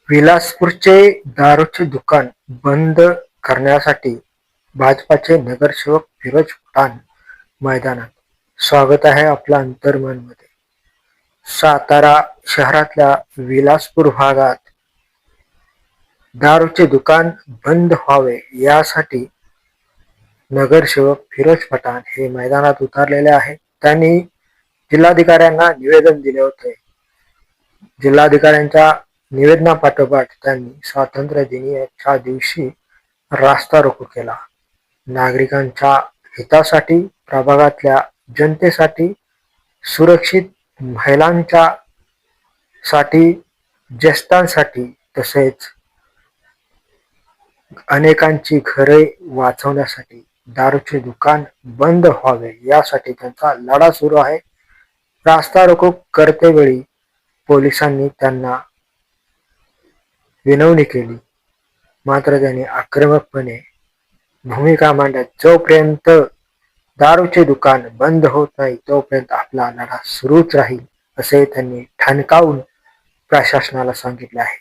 विलासपूरचे दारूचे दुकान बंद करण्यासाठी भाजपाचे नगरसेवक फिरोज पठाण मैदानात. स्वागत आहे आपलं अंतर्मनमध्ये. सातारा शहरातल्या विलासपूर भागात दारूचे दुकान बंद व्हावे यासाठी नगरसेवक फिरोज पठाण हे मैदानात उतरलेले आहेत. त्यांनी जिल्हाधिकाऱ्यांना निवेदन दिले होते. जिल्हाधिकाऱ्यांच्या निवेदनापाठोपाठ त्यांनी स्वातंत्र्य दिनाच्या दिवशी रास्ता रोको केला. नागरिकांच्या हितासाठी, प्रभागातल्या जनतेसाठी, सुरक्षित महिलांच्या साठी, ज्येष्ठांसाठी तसेच अनेकांची घरे वाचवण्यासाठी दारूचे दुकान बंद व्हावे यासाठी त्यांचा लढा सुरू आहे. रास्ता रोको करतेवेळी पोलिसांनी त्यांना विनवणी केली, मात्र त्यांनी आक्रमकपणे भूमिका मांडत जोपर्यंत दारूचे दुकान बंद होत नाही तोपर्यंत आपला लढा सुरूच राहील असे त्यांनी ठणकावून प्रशासनाला सांगितले आहे.